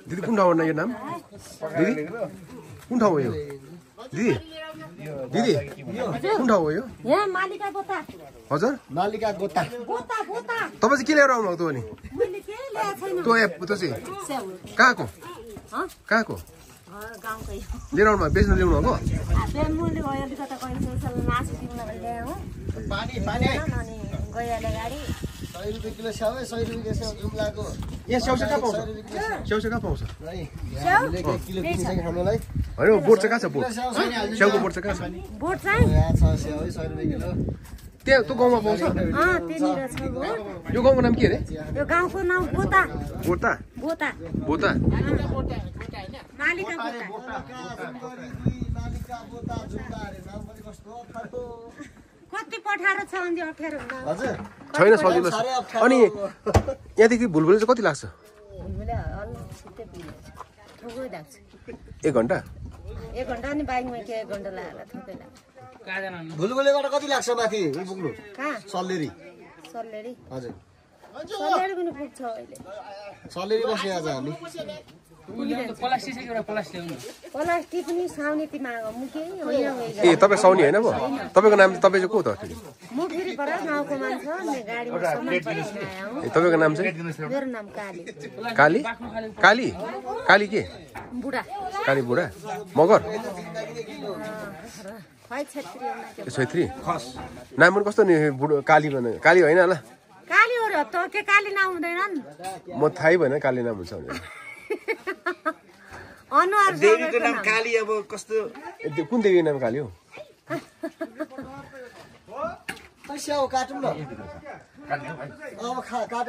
दिदी कुन ठाउँ हो यो नाम दिदी कुन ठाउँ हो यो दिदी दिदी कुन ठाउँ हो यो यहाँ मालिका गोता हजुर मालिका गोता गोता गोता तपाईँ चाहिँ के लिएर आउनु भएको नि मैले के ल्याएको छैन त्यो एप त्यो चाहिँ स्याउ कहाँको कहाँको गाउँकै लिएर आउनु भएको बेच्न ल्याउनु भएको बेमुले गयो अलिकता कहिले मासु दिउन ल्याएँ हो पानी पानी अनि गइहाले गाडी 100 रुपैयाँ किलो स्याउ 100 रुपैयाँ स्याउ जुम्लाको यहाँ स्याउ चाहिँ कहाँ पाउँछ स्याउ चाहिँ कहाँ पाउँछ हामीले 1 किलो किनिसक्यो खानुलाई होइन बोट चाहिँ कहाँ छ बोट स्याउ छैन हाल्नु स्याउको बोट चाहिँ कहाँ छ बोट चाहिँ यहाँ छ स्याउ 100 रुपैयाँ किलो त्यहाँ त्यो गाउँमा पाउँछ त्यहाँनिर छ हो यो गाउँको नाम के अरे यो गाउँको नाम गोता बोता गोता बोता मालिका गोता मालिका गोता जुम्ला अरे नाम पनि कस्तो अप्ठ्यारो कति पठाएर छ अनि अप्ठ्यारो हुँदा हजुर छैन सजिलो अनि यहाँदेखि भुलभुले चाहिँ कति लाग्छ भुलभुले अलि छिट्टै पुग्छ थोकै लाग्छ 1 घन्टा 1 घन्टा अनि बाइकमा के 1 घन्टा लाग्ला थोकै लाग्छ भुलभुलेबाट कति लाग्छ माथि पुग्नु कहाँ सल्लेरी सल्लेरी हजुर सल्लेरी पनि पुग्छ अहिले सल्लेरी बस्ने आज हामी प्लास्टिक पनि साउनेती माग मुके होइन ए तपाईँ साउनी होइन पो तपाईँको नाम तपाईँ चाहिँ को त फेरि म फेरि पर गाउँको मान्छे अनि गाडीमा सामान आयो ए तपाईँको नाम चाहिँ मेरो नाम काली काली काली काली के बुढा काली बुढा मगर खै छेत्री छैत्री नाम पनि कस्तो नि काली भने काली होइन होला काली हो र त के काली नाम हुँदैन म थाहै भएन काली नाम हुन्छ भनेर अनुहार देवीको नाम काली अब कस्तो कुन देवीको नाम काली हो स्याउ काटौँ न अब काट